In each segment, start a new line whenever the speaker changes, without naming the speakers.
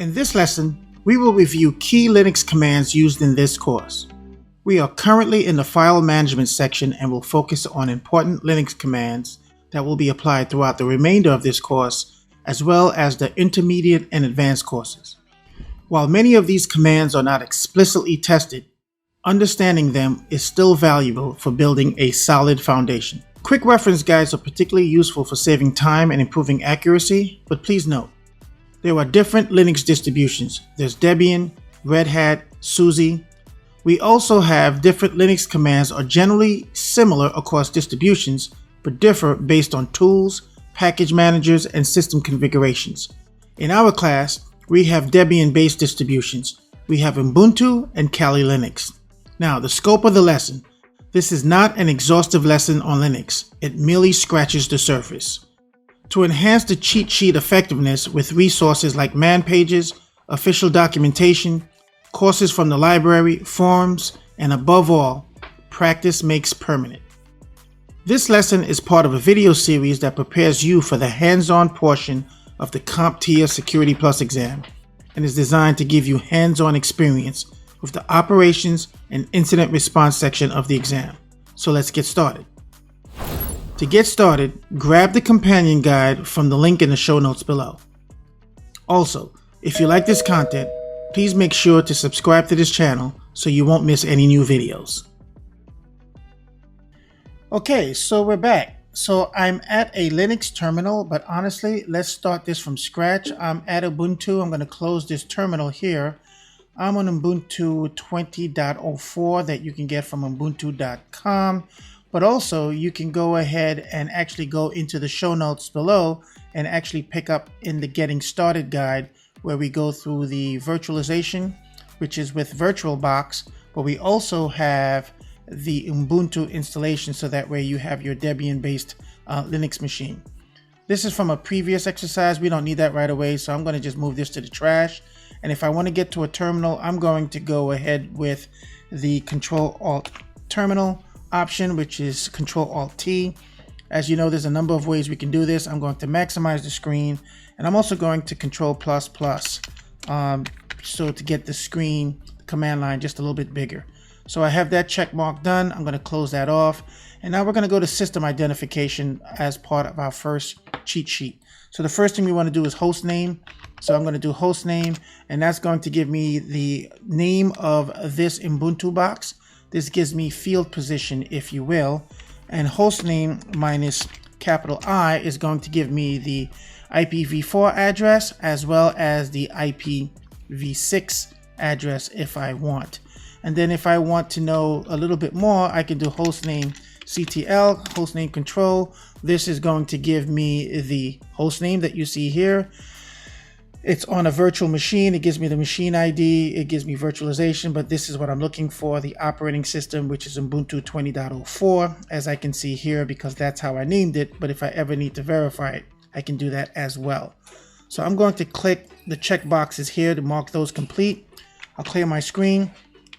In this lesson, we will review key Linux commands used in this course. We are currently in the file management section and will focus on important Linux commands that will be applied throughout the remainder of this course, as well as the intermediate and advanced courses. While many of these commands are not explicitly tested, understanding them is still valuable for building a solid foundation. Quick reference guides are particularly useful for saving time and improving accuracy, but please note, there are different Linux distributions. There's Debian, Red Hat, SUSE. We also have different Linux commands are generally similar across distributions, but differ based on tools, package managers, and system configurations. In our class, we have Debian-based distributions. We have Ubuntu and Kali Linux. Now, the scope of the lesson. This is not an exhaustive lesson on Linux. It merely scratches the surface. To enhance the cheat sheet effectiveness with resources like man pages, official documentation, courses from the library, forums, and above all, practice makes permanent. This lesson is part of a video series that prepares you for the hands-on portion of the CompTIA Security Plus exam and is designed to give you hands-on experience with the operations and incident response section of the exam. So let's get started. To get started, grab the companion guide from the link in the show notes below. Also, if you like this content, please make sure to subscribe to this channel so you won't miss any new videos. Okay, so we're back. So I'm at a Linux terminal, but honestly, let's start this from scratch. I'm at Ubuntu. I'm going to close this terminal here. I'm on Ubuntu 20.04 that you can get from ubuntu.com. But also you can go ahead and actually go into the show notes below and actually pick up in the Getting Started guide where we go through the virtualization, which is with VirtualBox, but we also have the Ubuntu installation so that way you have your Debian-based Linux machine. This is from a previous exercise. We don't need that right away, so I'm going to just move this to the trash. And if I want to get to a terminal, I'm going to go ahead with the Control-Alt-Terminal option, which is Control-Alt-T. As you know, there's a number of ways we can do this. I'm going to maximize the screen, and I'm also going to Control++, so to get the screen command line just a little bit bigger. So I have that check mark done. I'm going to close that off, and now we're going to go to system identification as part of our first cheat sheet. So the first thing we want to do is host name. So I'm going to do host name, and that's going to give me the name of this Ubuntu box. This gives me field position, if you will, and hostname minus capital I is going to give me the IPv4 address as well as the IPv6 address if I want. And then if I want to know a little bit more, I can do hostname CTL, hostname control. This is going to give me the hostname that you see here. It's on a virtual machine. It gives me the machine ID. It gives me virtualization, but this is what I'm looking for, the operating system, which is Ubuntu 20.04, as I can see here, because that's how I named it. But if I ever need to verify it, I can do that as well. So I'm going to click the check boxes here to mark those complete. I'll clear my screen,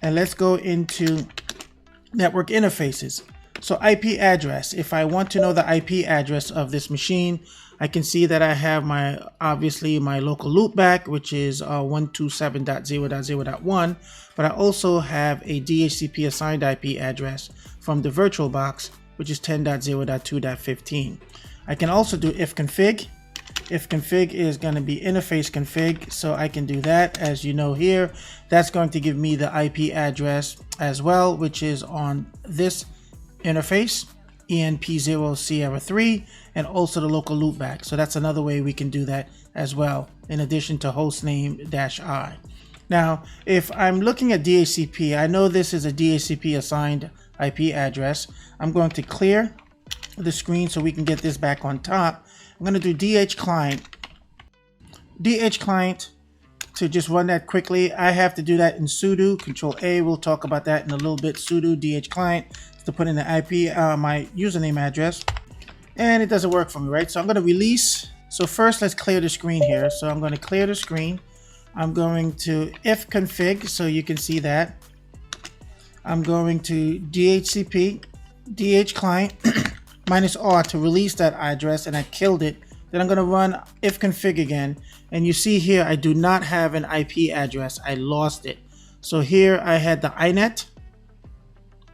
and let's go into network interfaces. So IP address. If I want to know the IP address of this machine, I can see that I have obviously my local loopback, which is 127.0.0.1, but I also have a DHCP assigned IP address from the VirtualBox, which is 10.0.2.15. I can also do ifconfig. Ifconfig is going to be interface config, so I can do that. As you know here, that's going to give me the IP address as well, which is on this interface, ENP0 Sierra 3, and also the local loopback. So that's another way we can do that as well, in addition to hostname-I. Now, if I'm looking at DHCP, I know this is a DHCP assigned IP address. I'm going to clear the screen so we can get this back on top. I'm going to do DH client. DH client, to just run that quickly, I have to do that in sudo, Control A. We'll talk about that in a little bit. Sudo DH client to put in the IP, my username address, and it doesn't work for me, right? So I'm going to release. So first, let's clear the screen here. So I'm going to clear the screen. I'm going to ifconfig, so you can see that. I'm going to DHCP, DH client, minus R to release that address, and I killed it Then I'm going to run ifconfig again. And you see here, I do not have an IP address. I lost it. So here I had the inet,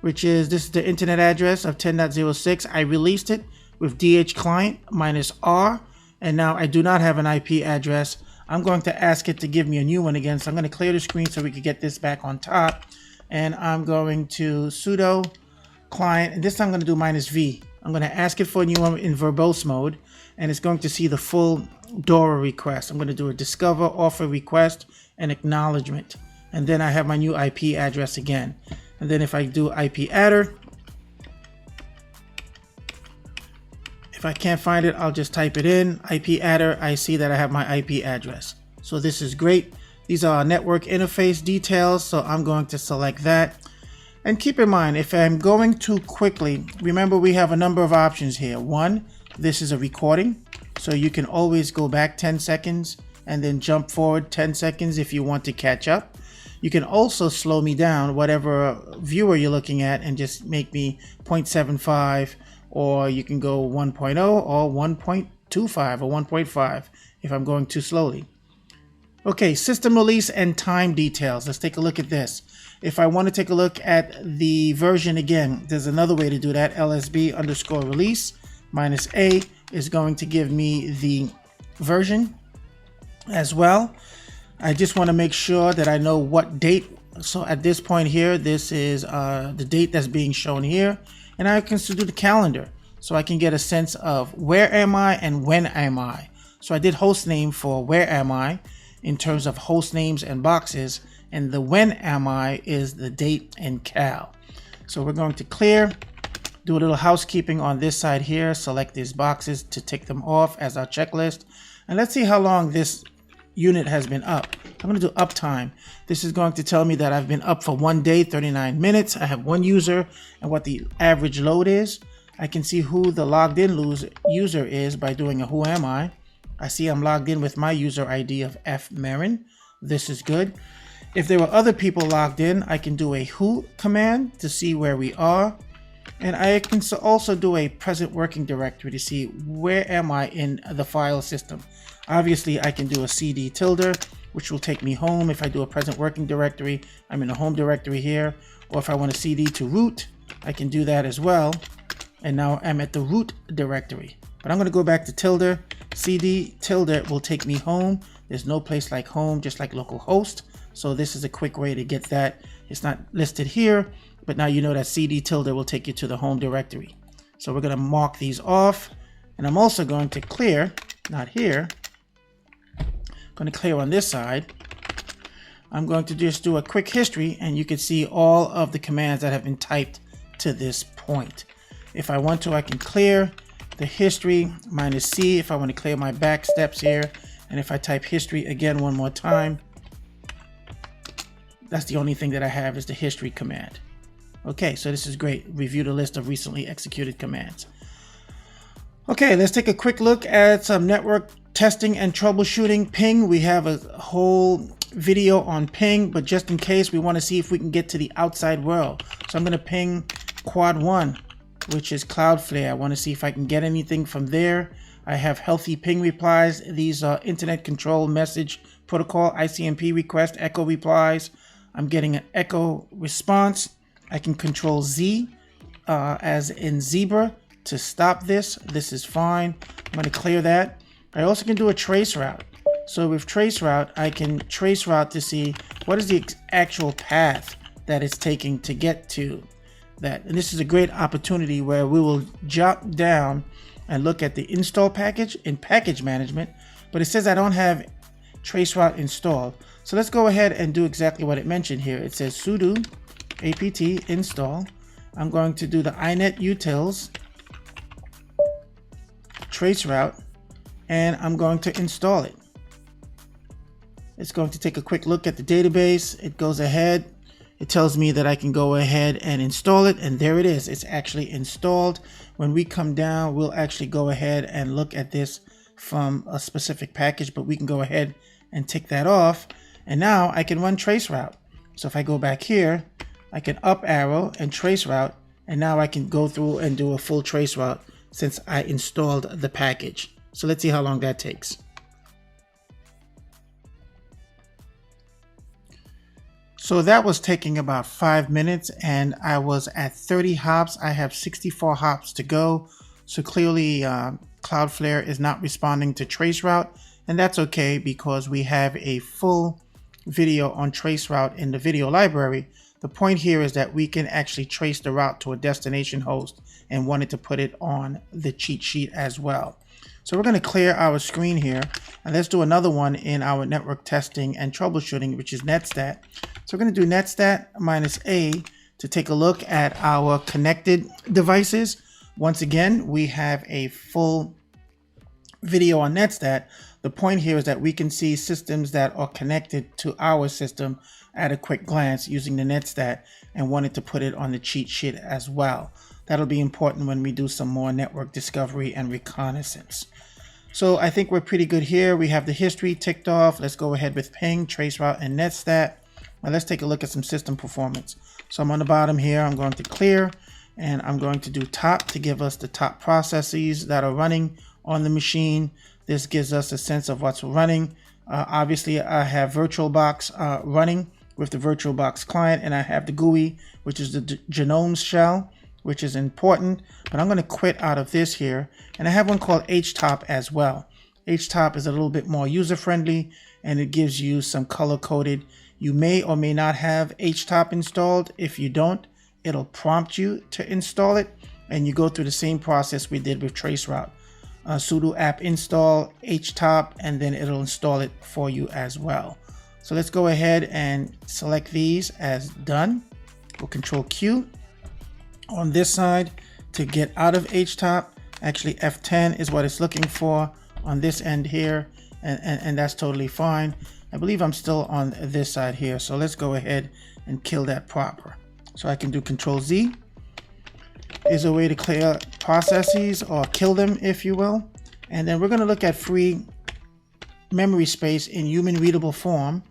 which is, this is the internet address of 10.06. I released it with DH client -R. And now I do not have an IP address. I'm going to ask it to give me a new one again. So I'm going to clear the screen so we can get this back on top. And I'm going to sudo client, and this time I'm going to do -V. I'm going to ask it for a new one in verbose mode, and it's going to see the full DORA request. I'm going to do a discover, offer request, and acknowledgement. And then I have my new IP address again. And then if I do IP adder, if I can't find it, I'll just type it in. IP adder, I see that I have my IP address. So this is great. These are our network interface details, so I'm going to select that. And keep in mind, if I'm going too quickly, remember we have a number of options here. One, this is a recording, so you can always go back 10 seconds and then jump forward 10 seconds if you want to catch up. You can also slow me down, whatever viewer you're looking at, and just make me 0.75, or you can go 1.0 or 1.25 or 1.5 if I'm going too slowly. Okay, system release and time details. Let's take a look at this. If I want to take a look at the version again, there's another way to do that. LSB_release -A is going to give me the version as well. I just want to make sure that I know what date. So at this point here, this is the date that's being shown here. And I can do the calendar so I can get a sense of where am I and when am I. So I did host name for where am I in terms of host names and boxes, and the when am I is the date and cal. So we're going to clear, do a little housekeeping on this side here, select these boxes to tick them off as our checklist. And let's see how long this unit has been up. I'm going to do uptime. This is going to tell me that I've been up for 1 day, 39 minutes. I have one user and what the average load is. I can see who the logged in user is by doing a who am I. I see I'm logged in with my user ID of F Marin. This is good. If there were other people logged in, I can do a who command to see where we are. And I can also do a present working directory to see where am I in the file system. Obviously, I can do a cd tilde, which will take me home. If I do a present working directory, I'm in a home directory here. Or if I want a cd to root, I can do that as well. And now I'm at the root directory. But I'm going to go back to tilde. cd tilde will take me home. There's no place like home, just like localhost. So this is a quick way to get that. It's not listed here, but now you know that cd tilde will take you to the home directory. So we're going to mark these off. And I'm also going to clear, not here, I'm going to clear on this side. I'm going to just do a quick history, and you can see all of the commands that have been typed to this point. If I want to, I can clear the history -C if I want to clear my back steps here. And if I type history again one more time, that's the only thing that I have is the history command. Okay, so this is great. Review the list of recently executed commands. Okay, let's take a quick look at some network testing and troubleshooting. Ping, we have a whole video on ping, but just in case, we want to see if we can get to the outside world. So I'm going to ping quad 1, which is Cloudflare. I want to see if I can get anything from there. I have healthy ping replies. These are Internet Control Message Protocol, ICMP request, echo replies. I'm getting an echo response. I can control Z as in zebra to stop this. This is fine. I'm going to clear that. I also can do a trace route. So with trace route, I can trace route to see what is the actual path that it's taking to get to that. And this is a great opportunity where we will jump down and look at the install package in package management, but it says I don't have trace route installed. So let's go ahead and do exactly what it mentioned here. It says sudo apt install. I'm going to do the inet utils trace route, and I'm going to install it. It's going to take a quick look at the database. It goes ahead. It tells me that I can go ahead and install it, and there it is. It's actually installed. When we come down, we'll actually go ahead and look at this from a specific package, but we can go ahead and tick that off. And now I can run trace route. So if I go back here, I can up arrow and trace route, and now I can go through and do a full trace route since I installed the package. So let's see how long that takes. So that was taking about 5 minutes, and I was at 30 hops. I have 64 hops to go. So clearly Cloudflare is not responding to traceroute, and that's okay because we have a full video on traceroute in the video library. The point here is that we can actually trace the route to a destination host and wanted to put it on the cheat sheet as well. So we're going to clear our screen here, and let's do another one in our network testing and troubleshooting, which is netstat. So we're going to do netstat -a to take a look at our connected devices. Once again, we have a full video on netstat. The point here is that we can see systems that are connected to our system at a quick glance using the netstat, and wanted to put it on the cheat sheet as well. That'll be important when we do some more network discovery and reconnaissance. So I think we're pretty good here. We have the history ticked off. Let's go ahead with ping, traceroute, and netstat. Now let's take a look at some system performance. So I'm on the bottom here. I'm going to clear, and I'm going to do top to give us the top processes that are running on the machine. This gives us a sense of what's running. Obviously, I have VirtualBox running with the VirtualBox client, and I have the GUI, which is the Genome shell, which is important. But I'm going to quit out of this here, and I have one called htop as well. Htop is a little bit more user-friendly, and it gives you some color-coded. You may or may not have htop installed. If you don't, it'll prompt you to install it, and you go through the same process we did with traceroute. Sudo apt install htop, and then it'll install it for you as well. So let's go ahead and select these as done. We'll Control Q on this side to get out of htop. Actually, F10 is what it's looking for on this end here, and that's totally fine. I believe I'm still on this side here, so let's go ahead and kill that proper. So I can do Control Z is a way to clear processes or kill them, if you will. And then we're going to look at free memory space in human readable form,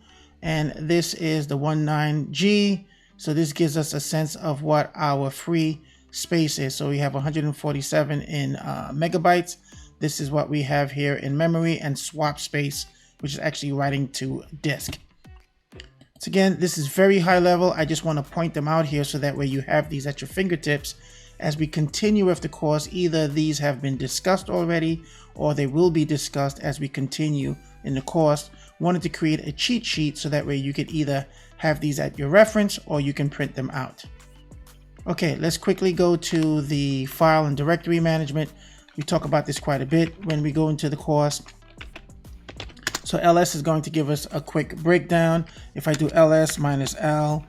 and this is the 19G. So this gives us a sense of what our free space is. So we have 147 in megabytes. This is what we have here in memory, and swap space, which is actually writing to disk. So again, this is very high level. I just want to point them out here so that way you have these at your fingertips. As we continue with the course, either these have been discussed already or they will be discussed as we continue in the course. Wanted to create a cheat sheet so that way you could either have these at your reference or you can print them out. Okay, let's quickly go to the file and directory management. We talk about this quite a bit when we go into the course. So ls is going to give us a quick breakdown. If I do ls -l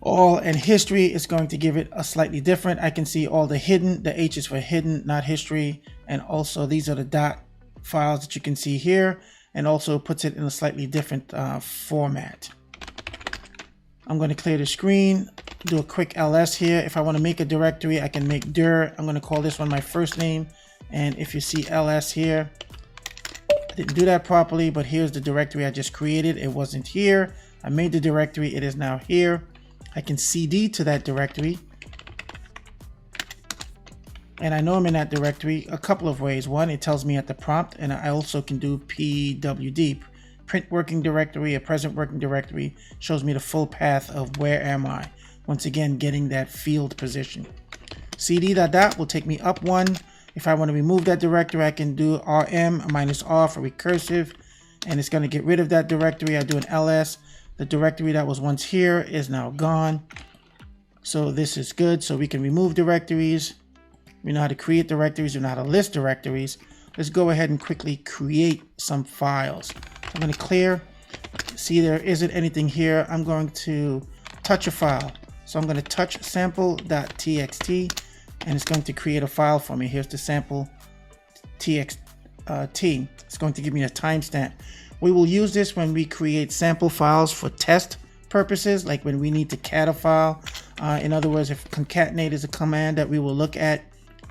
all and history, is going to give it a slightly different. I can see all the hidden, the H is for hidden, not history. And also these are the dot files that you can see here, and also puts it in a slightly different format. I'm going to clear the screen, do a quick ls here. If I want to make a directory, I can make dir. I'm going to call this one my first name. And if you see ls here, I didn't do that properly, but here's the directory I just created. It wasn't here. I made the directory. It is now here. I can cd to that directory, and I know I'm in that directory a couple of ways. One, it tells me at the prompt, and I also can do pwd, print working directory, a present working directory, shows me the full path of where am I. Once again, getting that field position. cd dot will take me up one. If I want to remove that directory, I can do rm -r for recursive, and it's going to get rid of that directory. I do an ls. The directory that was once here is now gone. So this is good. So we can remove directories. We know how to create directories. We know how to list directories. Let's go ahead and quickly create some files. So I'm going to clear. See, there isn't anything here. I'm going to touch a file. So I'm going to touch sample.txt, and it's going to create a file for me. Here's the sample txt. It's going to give me a timestamp. We will use this when we create sample files for test purposes, like when we need to cat a file. In other words, if concatenate is a command that we will look at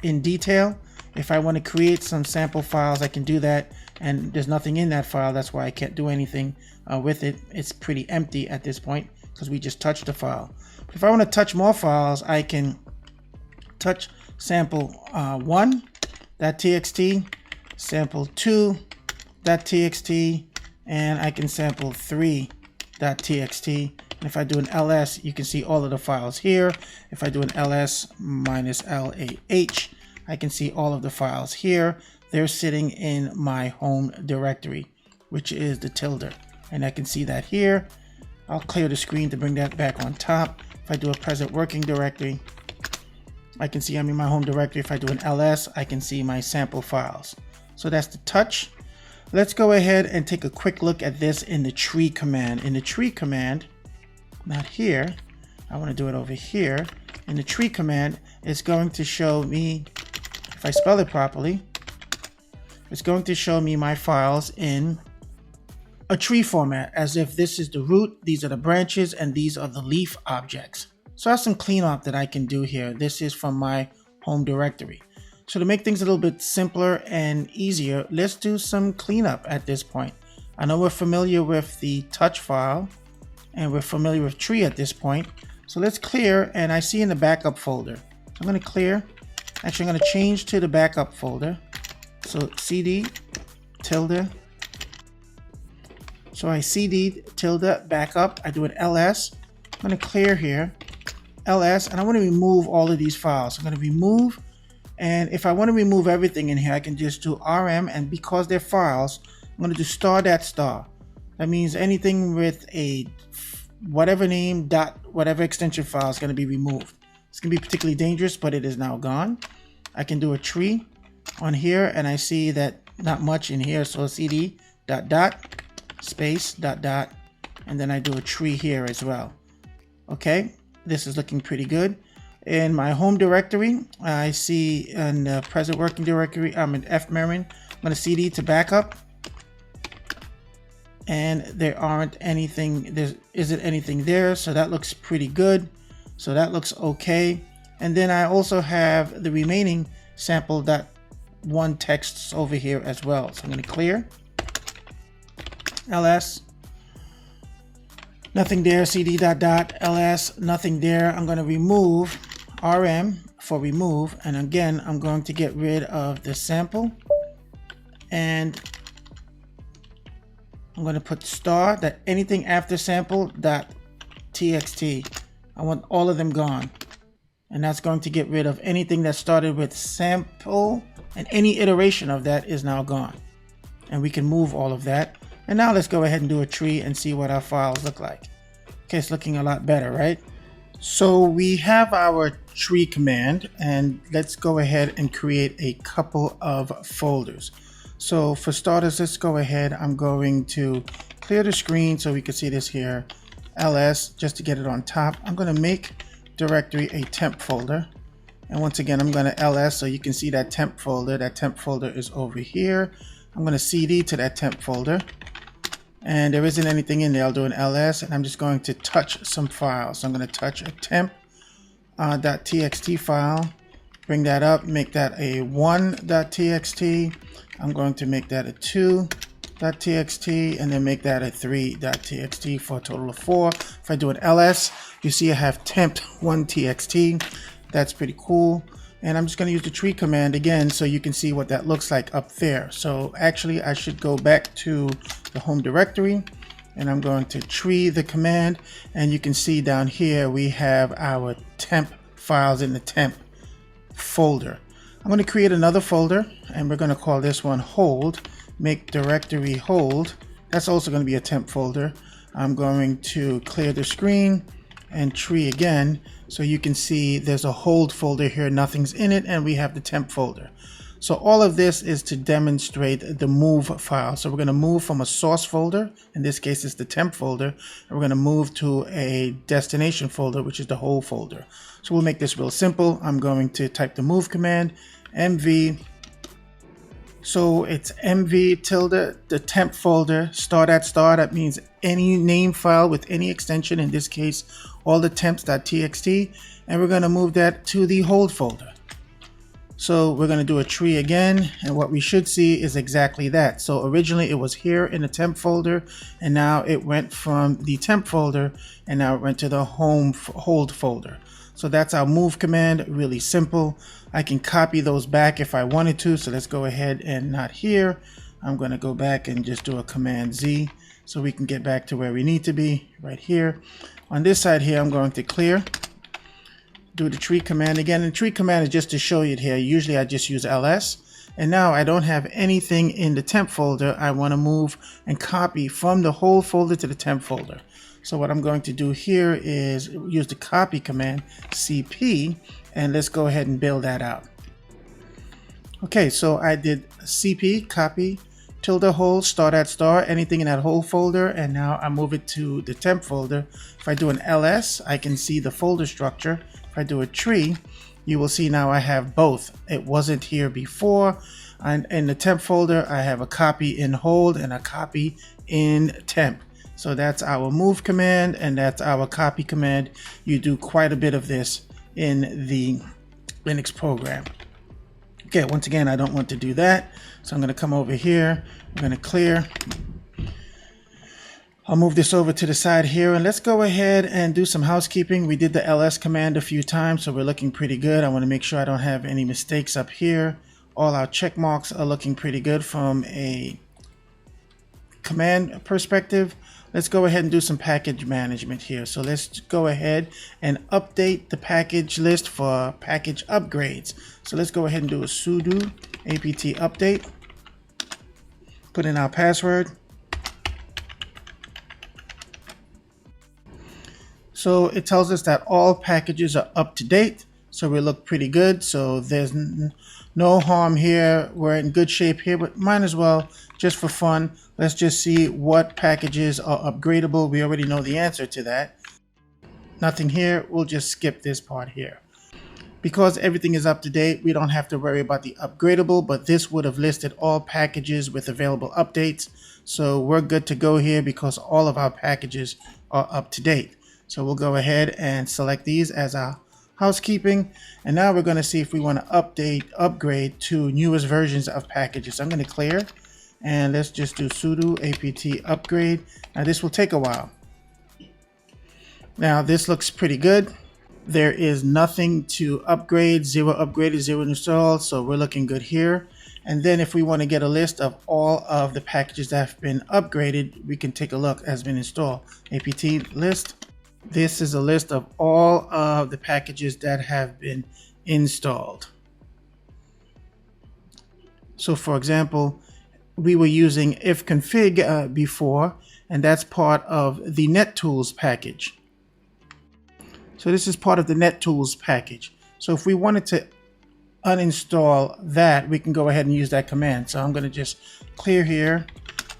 in detail. If I want to create some sample files, I can do that, and there's nothing in that file. That's why I can't do anything with it. It's pretty empty at this point because we just touched the file. But if I want to touch more files, I can touch sample1.txt. sample2.txt, and I can sample 3.txt. And if I do an ls, you can see all of the files here. If I do an ls -lah, I can see all of the files here. They're sitting in my home directory, which is the tilde. And I can see that here. I'll clear the screen to bring that back on top. If I do a present working directory, I can see I'm in my home directory. If I do an ls, I can see my sample files. So that's the touch. Let's go ahead and take a quick look at this in the tree command. In the tree command, not here, I want to do it over here. In the tree command, it's going to show me, if I spell it properly, it's going to show me my files in a tree format, as if this is the root, these are the branches, and these are the leaf objects. So I have some cleanup that I can do here. This is from my home directory. So to make things a little bit simpler and easier, let's do some cleanup at this point. I know we're familiar with the touch file and we're familiar with tree at this point. So let's clear, and I see in the backup folder. I'm going to clear. Actually, I'm going to change to the backup folder. So cd tilde. So I cd tilde backup. I do an ls. I'm going to clear here. ls, and I want to remove all of these files. I'm going to remove, and if I want to remove everything in here, I can just do rm, and because they're files, I'm going to do star that star. That means anything with a whatever name dot whatever extension file is going to be removed. It's going to be particularly dangerous, but it is now gone. I can do a tree on here, and I see that not much in here, so cd dot dot space dot dot, and then I do a tree here as well. Okay, this is looking pretty good. In my home directory, I see in the present working directory, I'm in fmerin. I'm going to cd to backup, and there isn't anything there, so that looks pretty good. So that looks okay. And then I also have the remaining sample.1 texts over here as well. So I'm going to clear. ls, nothing there. cd dot dot ls, nothing there. I'm going to remove rm for remove, and again I'm going to get rid of the sample, and I'm going to put star that anything after sample dot txt. I want all of them gone, and that's going to get rid of anything that started with sample, and any iteration of that is now gone, and we can move all of that. And now let's go ahead and do a tree and see what our files look like. Okay, it's looking a lot better, right? So we have our tree command, and let's go ahead and create a couple of folders. So for starters, let's go ahead. I'm going to clear the screen so we can see this here. ls, just to get it on top. I'm going to make directory a temp folder. And once again, I'm going to ls so you can see that temp folder. That temp folder is over here. I'm going to cd to that temp folder. And there isn't anything in there. I'll do an ls, and I'm just going to touch some files. So I'm going to touch a temp.txt file, bring that up, make that a 1.txt. I'm going to make that a 2.txt, and then make that a 3.txt for a total of 4. If I do an ls, you see I have temp1txt. That's pretty cool. And I'm just going to use the tree command again so you can see what that looks like up there. So actually I should go back to the home directory, and I'm going to tree the command, and you can see down here we have our temp files in the temp folder. I'm going to create another folder, and we're going to call this one hold. Make directory hold. That's also going to be a temp folder. I'm going to clear the screen and tree again, so you can see there's a hold folder here, nothing's in it, and we have the temp folder. So all of this is to demonstrate the move file. So we're going to move from a source folder, in this case it's the temp folder, and we're going to move to a destination folder, which is the whole folder. So we'll make this real simple. I'm going to type the move command, mv. So it's mv tilde, the temp folder, star. That means any name file with any extension, in this case, all the temps.txt, and we're going to move that to the hold folder. So we're going to do a tree again, and what we should see is exactly that. So originally it was here in the temp folder, and now it went from the temp folder, and now it went to the hold folder. So that's our move command, really simple. I can copy those back if I wanted to, so let's go ahead and not here. I'm going to go back and just do a command Z so we can get back to where we need to be, right here. On this side here, I'm going to clear. Do the tree command again, and tree command is just to show you it here. Usually I just use ls, and now I don't have anything in the temp folder. I want to move and copy from the whole folder to the temp folder. So what I'm going to do here is use the copy command, cp, and let's go ahead and build that out. Okay, so I did cp, copy, tilde hole, star at star, anything in that whole folder, and now I move it to the temp folder. If I do an ls, I can see the folder structure. If I do a tree, you will see now I have both. It wasn't here before. And in the temp folder, I have a copy in hold and a copy in temp. So that's our move command, and that's our copy command. You do quite a bit of this in the Linux program. Okay, once again, I don't want to do that. So I'm going to come over here. I'm going to clear. I'll move this over to the side here, and let's go ahead and do some housekeeping. We did the ls command a few times, so we're looking pretty good. I want to make sure I don't have any mistakes up here. All our check marks are looking pretty good from a command perspective. Let's go ahead and do some package management here. So let's go ahead and update the package list for package upgrades. So let's go ahead and do a sudo apt update. Put in our password. So it tells us that all packages are up to date. So we look pretty good. So there's no harm here. We're in good shape here, but might as well, just for fun, let's just see what packages are upgradable. We already know the answer to that. Nothing here. We'll just skip this part here. Because everything is up to date, we don't have to worry about the upgradable, but this would have listed all packages with available updates. So we're good to go here because all of our packages are up to date. So we'll go ahead and select these as our housekeeping. And now we're going to see if we want to upgrade to newest versions of packages. I'm going to clear, and let's just do sudo apt upgrade. Now this will take a while. Now this looks pretty good. There is nothing to upgrade, 0 upgraded, 0 installed. So we're looking good here. And then if we want to get a list of all of the packages that have been upgraded, we can take a look as been installed. Apt list. This is a list of all of the packages that have been installed. So for example, we were using ifconfig before, and that's part of the nettools package. So this is part of the nettools package. So if we wanted to uninstall that, we can go ahead and use that command. So I'm going to just clear here,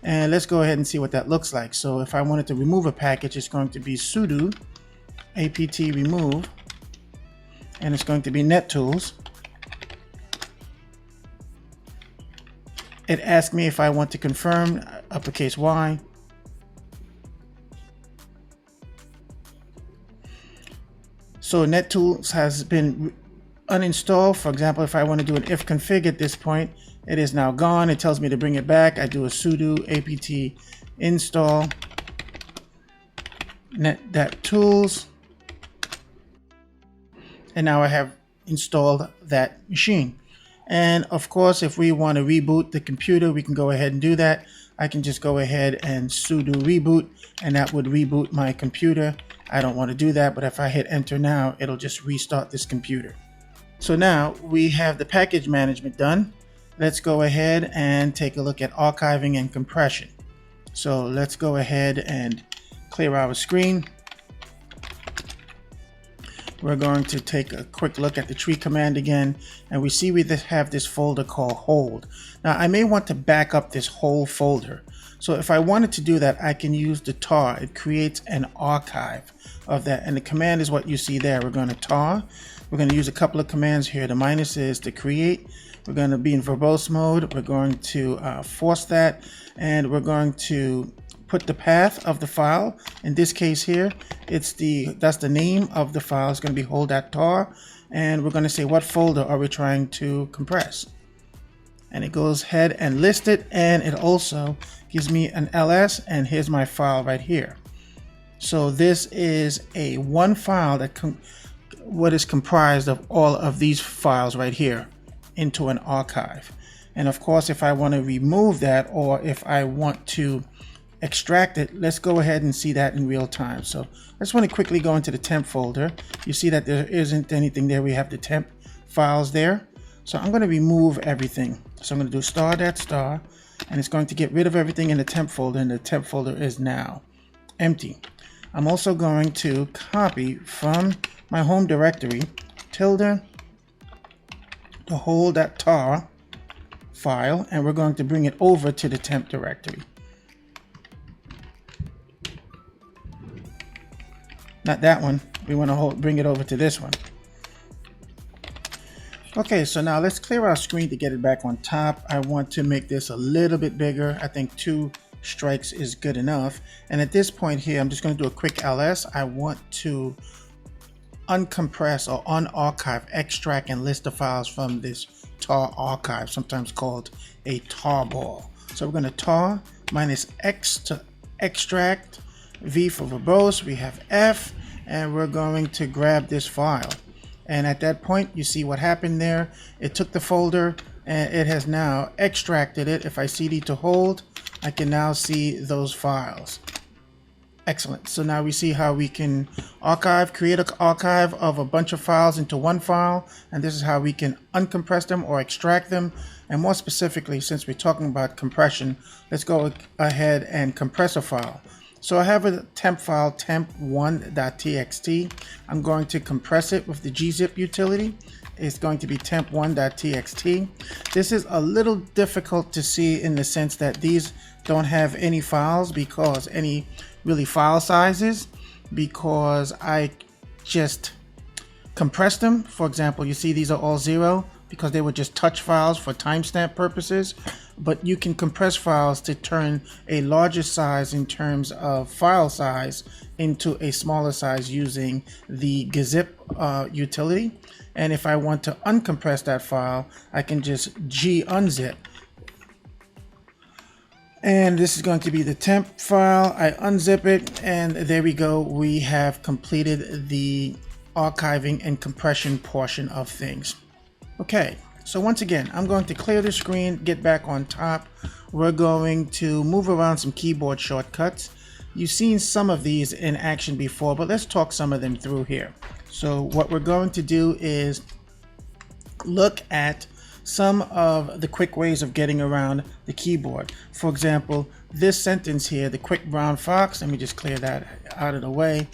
and let's go ahead and see what that looks like. So if I wanted to remove a package, it's going to be sudo apt remove, and it's going to be nettools. It asks me if I want to confirm, uppercase Y. So nettools has been uninstalled. For example, if I want to do an ifconfig at this point, it is now gone. It tells me to bring it back. I do a sudo apt install nettools, and now I have installed that machine. And of course, if we want to reboot the computer, we can go ahead and do that. I can just go ahead and sudo reboot, and that would reboot my computer. I don't want to do that, but if I hit enter now, it'll just restart this computer. So now we have the package management done. Let's go ahead and take a look at archiving and compression. So let's go ahead and clear our screen. We're going to take a quick look at the tree command again, and we see we have this folder called hold. Now I may want to back up this whole folder. So if I wanted to do that, I can use the tar. It creates an archive of that, and the command is what you see there. We're going to tar. We're going to use a couple of commands here. The minus is to create. We're going to be in verbose mode. We're going to force that, and we're going to put the path of the file. In this case here, that's the name of the file. It's going to be hold.tar, and we're going to say what folder are we trying to compress. And it goes ahead and lists it, and it also gives me an ls, and here's my file right here. So this is a one file that what is comprised of all of these files right here into an archive. And of course, if I want to remove that, or if I want to extract it, let's go ahead and see that in real time. So I just want to quickly go into the temp folder. You see that there isn't anything there. We have the temp files there. So I'm going to remove everything. So I'm going to do star.star, and it's going to get rid of everything in the temp folder, and the temp folder is now empty. I'm also going to copy from my home directory tilde the whole.tar file, and we're going to bring it over to the temp directory. Not that one. We want to bring it over to this one. Okay, so now let's clear our screen to get it back on top. I want to make this a little bit bigger. I think 2 strikes is good enough. And at this point here, I'm just going to do a quick ls. I want to uncompress or unarchive, extract, and list the files from this tar archive, sometimes called a tarball. So we're going to tar -x to extract, V for verbose, we have F, and we're going to grab this file. And at that point, you see what happened there. It took the folder and it has now extracted it. If I CD to hold, I can now see those files. Excellent. So now we see how we can archive, create an archive of a bunch of files into one file. And this is how we can uncompress them or extract them. And more specifically, since we're talking about compression, let's go ahead and compress a file. So I have a temp file, temp1.txt. I'm going to compress it with the gzip utility. It's going to be temp1.txt. This is a little difficult to see in the sense that these don't have any files, because any really file sizes, because I just compressed them. For example, you see these are all 0 because they were just touch files for timestamp purposes. But you can compress files to turn a larger size in terms of file size into a smaller size using the gzip utility. And if I want to uncompress that file, I can just g-unzip. And this is going to be the temp file. I unzip it, and there we go. We have completed the archiving and compression portion of things. Okay. So once again, I'm going to clear the screen, get back on top. We're going to move around some keyboard shortcuts. You've seen some of these in action before, but let's talk some of them through here. So what we're going to do is look at some of the quick ways of getting around the keyboard. For example, this sentence here, the quick brown fox, let me just clear that out of the way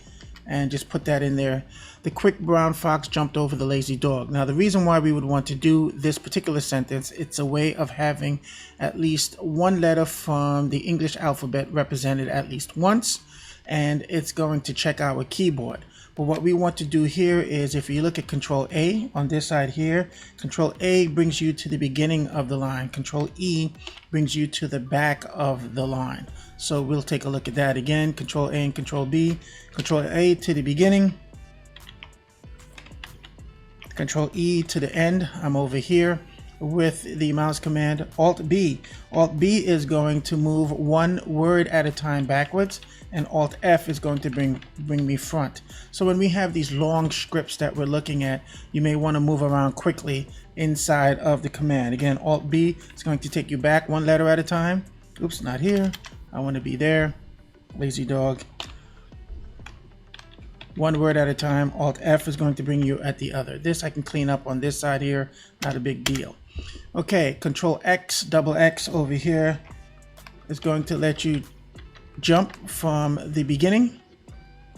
and just put that in there. The quick brown fox jumped over the lazy dog. Now, the reason why we would want to do this particular sentence, it's a way of having at least one letter from the English alphabet represented at least once, and it's going to check our keyboard. But what we want to do here is, if you look at Control A on this side here, Control A brings you to the beginning of the line. Control E brings you to the back of the line. So we'll take a look at that again. Control A and Control B. Control A to the beginning. Control E to the end. I'm over here with the mouse command. Alt B. Alt B is going to move one word at a time backwards, and Alt F is going to bring me front. So when we have these long scripts that we're looking at, you may want to move around quickly inside of the command. Again, Alt B is going to take you back one letter at a time. Oops, not here. I want to be there. Lazy dog. One word at a time. Alt F is going to bring you at the other. This I can clean up on this side here. Not a big deal. Okay, Control X, double X over here is going to let you jump from the beginning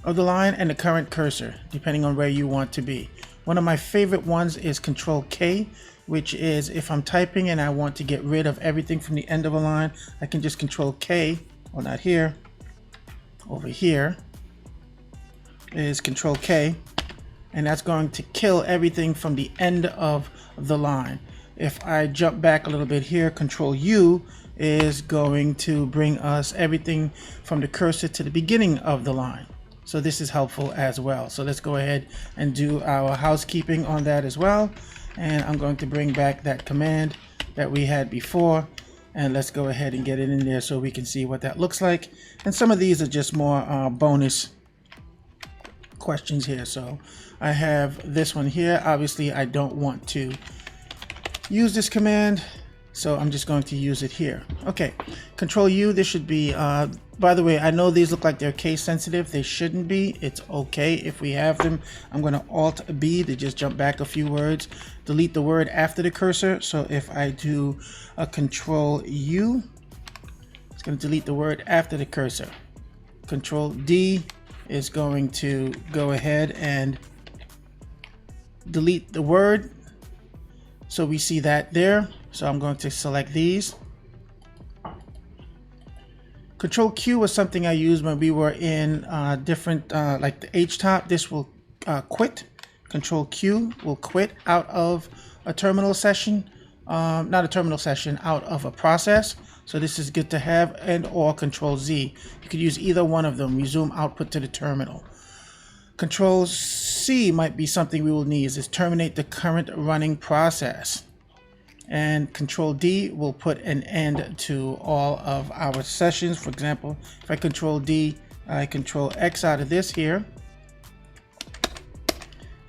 of the line and the current cursor, depending on where you want to be. One of my favorite ones is Control K, which is if I'm typing and I want to get rid of everything from the end of a line, I can just Control K, or not here, over here is Control K, and that's going to kill everything from the end of the line. If I jump back a little bit here, Control U is going to bring us everything from the cursor to the beginning of the line. So this is helpful as well. So let's go ahead and do our housekeeping on that as well. And I'm going to bring back that command that we had before. And let's go ahead and get it in there so we can see what that looks like. And some of these are just more bonus questions here. So I have this one here. Obviously, I don't want to use this command, so I'm just going to use it here. Okay, Control U, this should be, by the way, I know these look like they're case sensitive. They shouldn't be. It's okay if we have them. I'm going to Alt B to just jump back a few words. Delete the word after the cursor. So if I do a Control U, it's going to delete the word after the cursor. Control D is going to go ahead and delete the word. So we see that there. So I'm going to select these. Control Q was something I used when we were in different, like the H-top. This will quit. Control Q will quit out of a terminal session. Not a terminal session, out of a process. So this is good to have, and or Control Z. You could use either one of them. Resume output to the terminal. Control C might be something we will need, is terminate the current running process. And Control D will put an end to all of our sessions. For example, if I Control D, I Control X out of this here,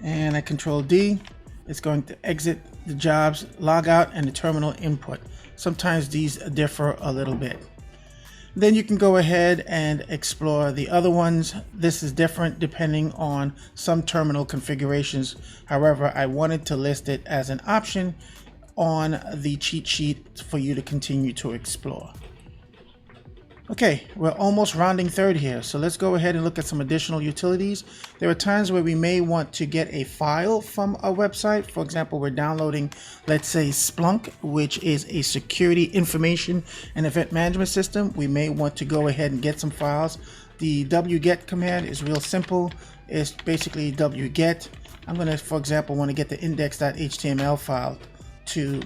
and I Control D, it's going to exit the jobs, log out, and the terminal input. Sometimes these differ a little bit. Then you can go ahead and explore the other ones. This is different depending on some terminal configurations. However, I wanted to list it as an option on the cheat sheet for you to continue to explore. Okay, we're almost rounding third here, so let's go ahead and look at some additional utilities. There are times where we may want to get a file from a website. For example, we're downloading, let's say, Splunk, which is a security information and event management system. We may want to go ahead and get some files. The wget command is real simple. It's basically wget. I'm going to, for example, want to get the index.html file to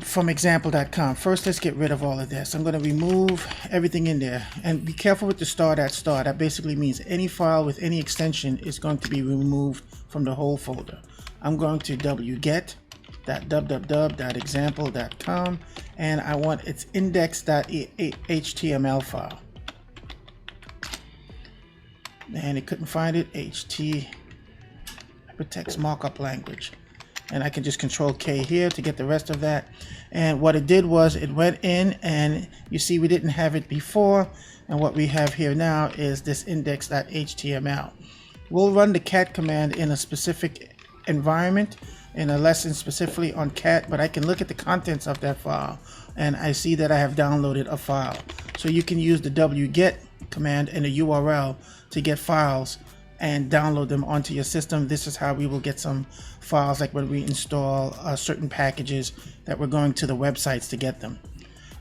from example.com. First, let's get rid of all of this. I'm going to remove everything in there, and be careful with the star.star. That basically means any file with any extension is going to be removed from the whole folder. I'm going to wget.www.example.com, and I want its index.html file. And it couldn't find it. Hypertext markup language. And I can just Control K here to get the rest of that. And what it did was it went in, and you see we didn't have it before, and what we have here now is this index.html. We'll run the cat command in a specific environment, in a lesson specifically on cat, but I can look at the contents of that file and I see that I have downloaded a file. So you can use the wget command and the URL to get files and download them onto your system. This is how we will get some files, like when we install certain packages that we're going to the websites to get them.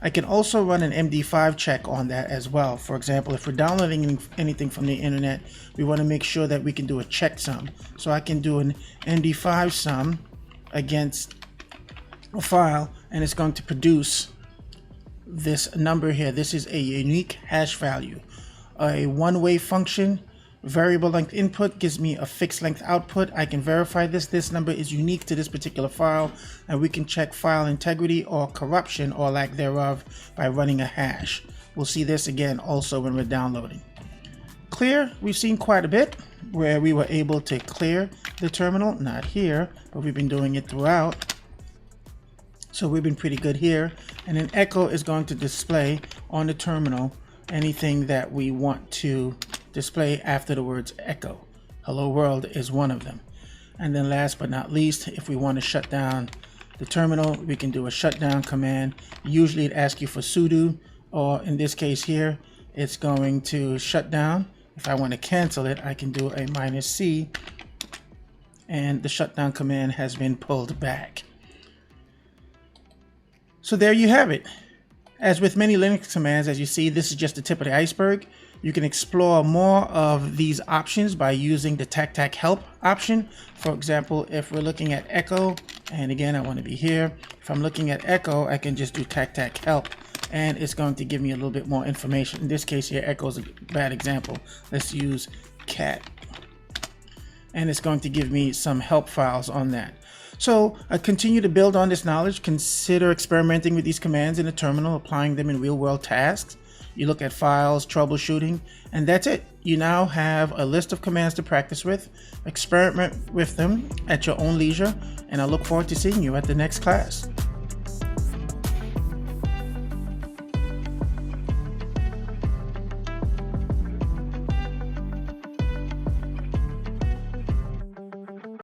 I can also run an MD5 check on that as well. For example, if we're downloading anything from the internet, we want to make sure that we can do a checksum. So I can do an MD5 sum against a file, and it's going to produce this number here. This is a unique hash value. A one-way function. Variable length input gives me a fixed length output. I can verify this number is unique to this particular file, and we can check file integrity or corruption or lack thereof by running a hash. We'll see this again also when we're downloading. Clear, we've seen quite a bit where we were able to clear the terminal. Not here, but we've been doing it throughout. So we've been pretty good here. And then echo is going to display on the terminal anything that we want to display after the words echo. Hello world is one of them. And then last but not least, if we want to shut down the terminal, we can do a shutdown command. Usually it asks you for sudo, or in this case here, it's going to shut down. If I want to cancel it, I can do a -C, and the shutdown command has been pulled back. So there you have it. As with many Linux commands, as you see, this is just the tip of the iceberg. You can explore more of these options by using the tac help option. For example, if we're looking at echo, and again, I want to be here. If I'm looking at echo, I can just do tac help and it's going to give me a little bit more information. In this case here, echo is a bad example. Let's use cat, and it's going to give me some help files on that. So I continue to build on this knowledge. Consider experimenting with these commands in the terminal, applying them in real-world tasks. You look at files, troubleshooting, and that's it. You now have a list of commands to practice with. Experiment with them at your own leisure, and I look forward to seeing you at the next class.